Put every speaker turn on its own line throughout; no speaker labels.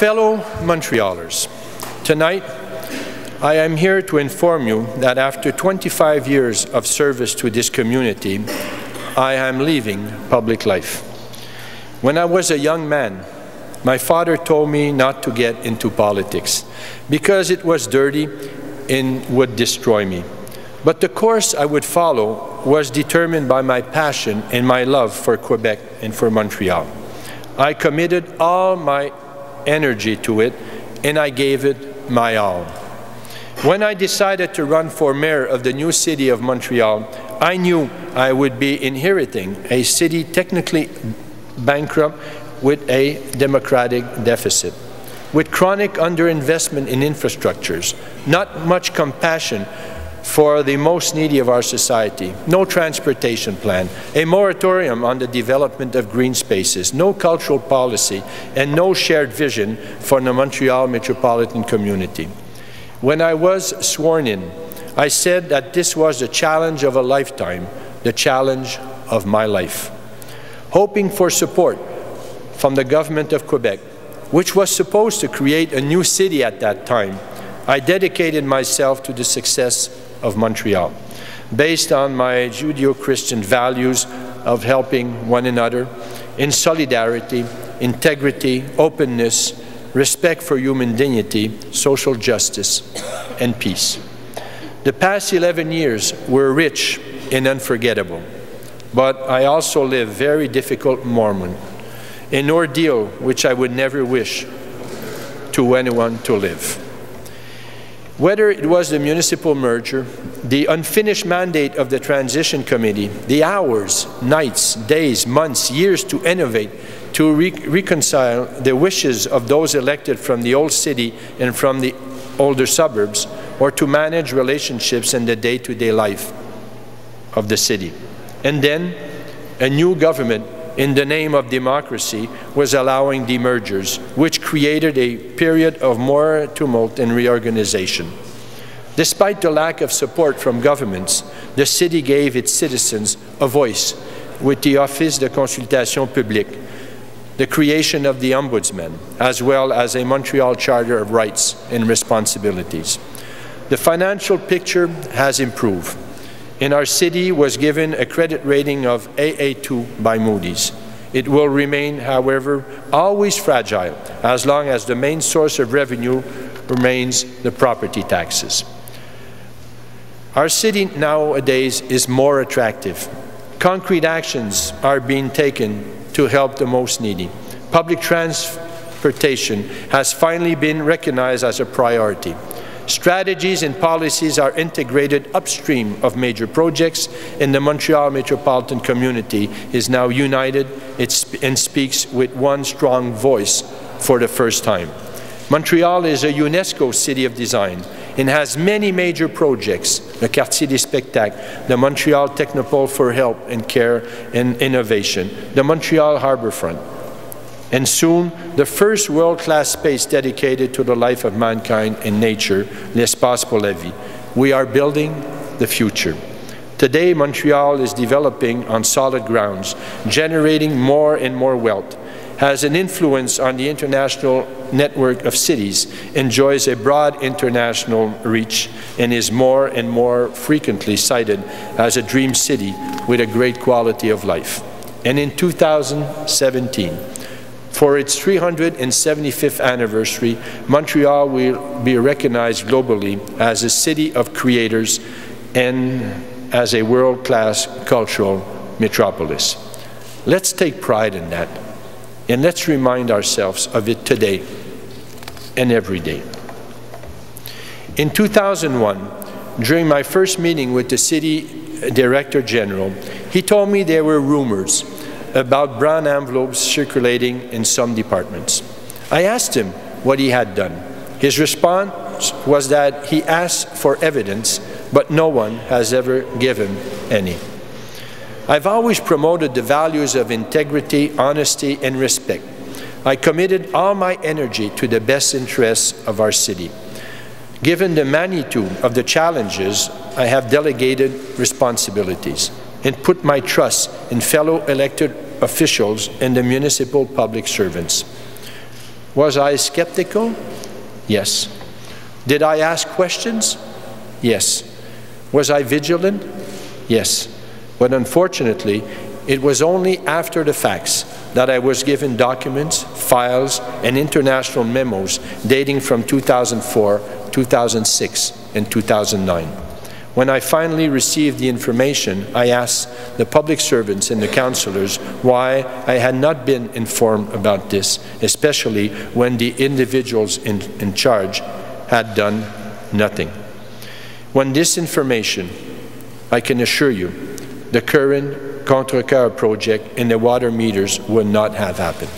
fellow Montrealers, tonight I am here to inform you that after 25 years of service to this community, I am leaving public life. When I was a young man, my father told me not to get into politics because it was dirty and would destroy me. But the course I would follow was determined by my passion and my love for Quebec and for Montreal. I committed all my energy to it, and I gave it my all. When I decided to run for mayor of the new city of Montreal, I knew I would be inheriting a city technically bankrupt with a democratic deficit, with chronic underinvestment in infrastructures, not much compassion for the most needy of our society, no transportation plan, a moratorium on the development of green spaces, no cultural policy, and no shared vision for the Montreal metropolitan community. When I was sworn in, I said that this was the challenge of a lifetime, the challenge of my life. Hoping for support from the government of Quebec, which was supposed to create a new city at that time, I dedicated myself to the success of Montreal, based on my Judeo-Christian values of helping one another, in solidarity, integrity, openness, respect for human dignity, social justice, and peace. The past 11 years were rich and unforgettable, but I also lived a very difficult moment, an ordeal which I would never wish to anyone to live. Whether it was the municipal merger, the unfinished mandate of the transition committee, the hours, nights, days, months, years to innovate, to reconcile the wishes of those elected from the old city and from the older suburbs, or to manage relationships in the day-to-day life of the city. And then a new government in the name of democracy was allowing demergers, which created a period of more tumult and reorganization. Despite the lack of support from governments, the city gave its citizens a voice with the Office de Consultation Publique, the creation of the Ombudsman, as well as a Montreal Charter of Rights and Responsibilities. The financial picture has improved, and our city was given a credit rating of AA2 by Moody's. It will remain, however, always fragile as long as the main source of revenue remains the property taxes. Our city nowadays is more attractive. Concrete actions are being taken to help the most needy. Public transportation has finally been recognized as a priority. Strategies and policies are integrated upstream of major projects, and the Montreal metropolitan community is now united and speaks with one strong voice for the first time. Montreal is a UNESCO City of Design and has many major projects: the Quartier des Spectacles, the Montreal Technopole for Help and Care and Innovation, the Montreal Harbourfront, and soon the first world-class space dedicated to the life of mankind and nature, l'Espace pour la Vie. We are building the future. Today, Montreal is developing on solid grounds, generating more and more wealth, has an influence on the international network of cities, enjoys a broad international reach, and is more and more frequently cited as a dream city with a great quality of life. And in 2017, for its 375th anniversary, Montreal will be recognized globally as a city of creators and as a world-class cultural metropolis. Let's take pride in that, and let's remind ourselves of it today and every day. In 2001, during my first meeting with the City Director General, he told me there were rumors about brown envelopes circulating in some departments. I asked him what he had done. His response was that he asked for evidence, but no one has ever given any. I've always promoted the values of integrity, honesty, and respect. I committed all my energy to the best interests of our city. Given the magnitude of the challenges, I have delegated responsibilities and put my trust in fellow elected officials and the municipal public servants. Was I skeptical? Yes. Did I ask questions? Yes. Was I vigilant? Yes. But unfortunately, it was only after the facts that I was given documents, files, and international memos dating from 2004, 2006, and 2009. When I finally received the information, I asked the public servants and the councillors why I had not been informed about this, especially when the individuals in charge had done nothing. When this information, I can assure you, the current Contrecoeur project and the water meters would not have happened.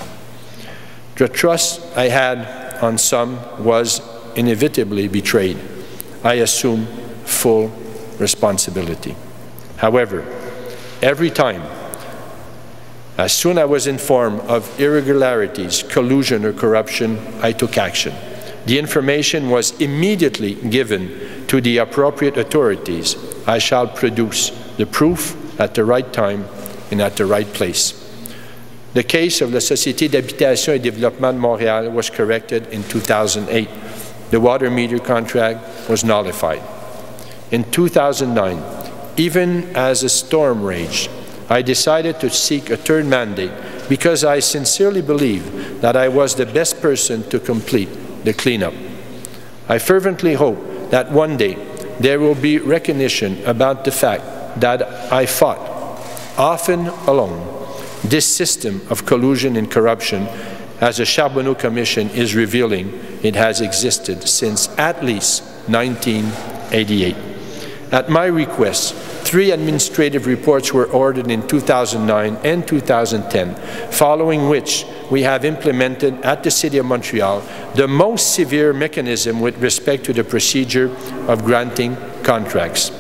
The trust I had on some was inevitably betrayed. I assume full responsibility. However, every time, as soon as I was informed of irregularities, collusion, or corruption, I took action. The information was immediately given to the appropriate authorities. I shall produce the proof at the right time and at the right place. The case of la Société d'Habitation et Développement de Montréal was corrected in 2008. The water meter contract was nullified. In 2009, even as a storm raged, I decided to seek a third mandate because I sincerely believe that I was the best person to complete the cleanup. I fervently hope that one day there will be recognition about the fact that I fought, often alone, this system of collusion and corruption, as the Charbonneau Commission is revealing it has existed since at least 1988. At my request, 3 administrative reports were ordered in 2009 and 2010, following which we have implemented at the City of Montreal the most severe mechanism with respect to the procedure of granting contracts.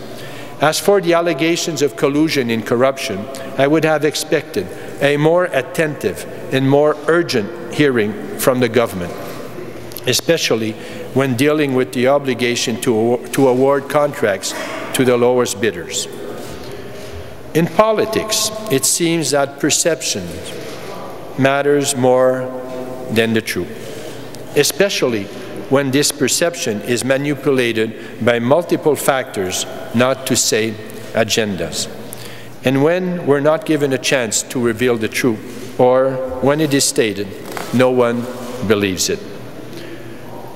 As for the allegations of collusion and corruption, I would have expected a more attentive and more urgent hearing from the government, especially when dealing with the obligation to award contracts to the lowest bidders. In politics, it seems that perception matters more than the truth, especially when this perception is manipulated by multiple factors, not to say agendas, and when we're not given a chance to reveal the truth, or when it is stated, no one believes it.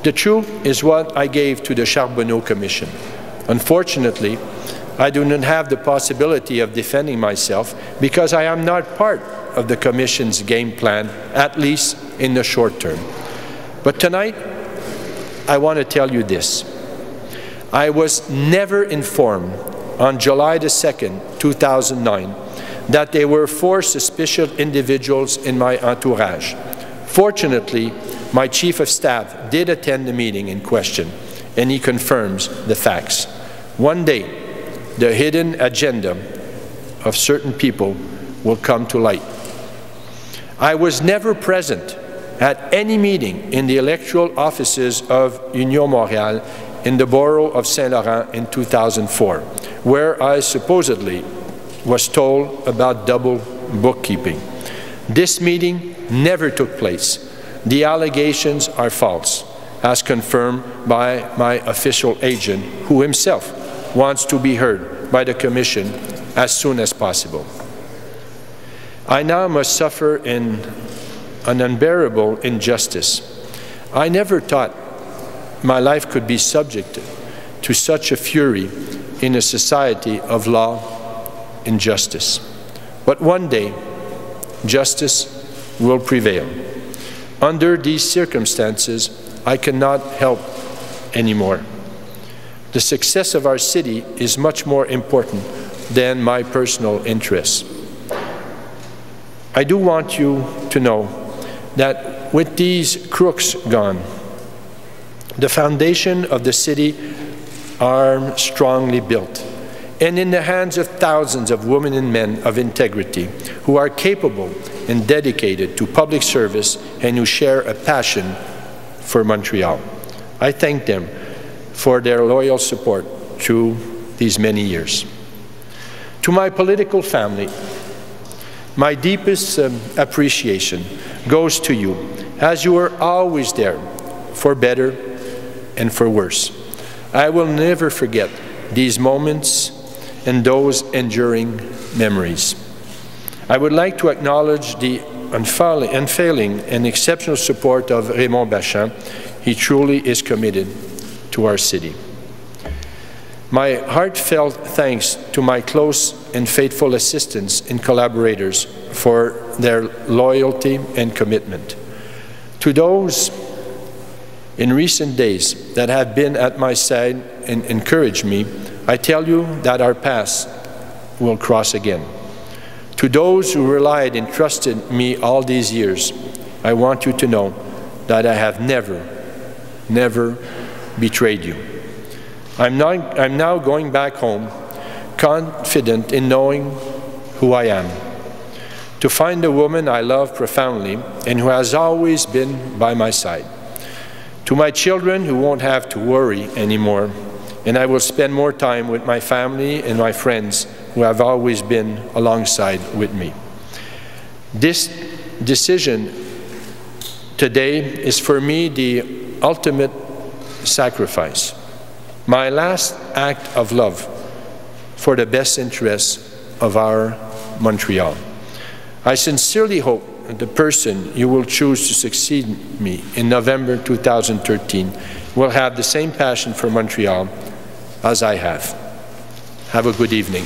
The truth is what I gave to the Charbonneau Commission. Unfortunately, I do not have the possibility of defending myself because I am not part of the Commission's game plan, at least in the short term. But tonight, I want to tell you this. I was never informed on July the 2nd, 2009, that there were 4 suspicious individuals in my entourage. Fortunately, my Chief of Staff did attend the meeting in question, and he confirms the facts. One day, the hidden agenda of certain people will come to light. I was never present at any meeting in the electoral offices of Union Montréal in the borough of Saint-Laurent in 2004, where I supposedly was told about double bookkeeping. This meeting never took place. The allegations are false, as confirmed by my official agent, who himself wants to be heard by the Commission as soon as possible. I now must suffer in an unbearable injustice. I never thought my life could be subject to such a fury in a society of law and justice. But one day, justice will prevail. Under these circumstances, I cannot help anymore. The success of our city is much more important than my personal interests. I do want you to know that with these crooks gone, the foundation of the city are strongly built, and in the hands of thousands of women and men of integrity who are capable and dedicated to public service and who share a passion for Montreal. I thank them for their loyal support through these many years. To my political family, my deepest appreciation goes to you as you were always there, for better and for worse. I will never forget these moments and those enduring memories. I would like to acknowledge the unfailing and exceptional support of Raymond Bachand. He truly is committed to our city. My heartfelt thanks to my close and faithful assistants and collaborators for their loyalty and commitment. To those in recent days that have been at my side and encouraged me, I tell you that our paths will cross again. To those who relied and trusted me all these years, I want you to know that I have never betrayed you. I'm now going back home, confident in knowing who I am, to find a woman I love profoundly and who has always been by my side. To my children who won't have to worry anymore, and I will spend more time with my family and my friends who have always been alongside with me. This decision today is for me the ultimate sacrifice, my last act of love for the best interests of our Montreal. I sincerely hope that the person you will choose to succeed me in November 2013 will have the same passion for Montreal as I have. Have a good evening.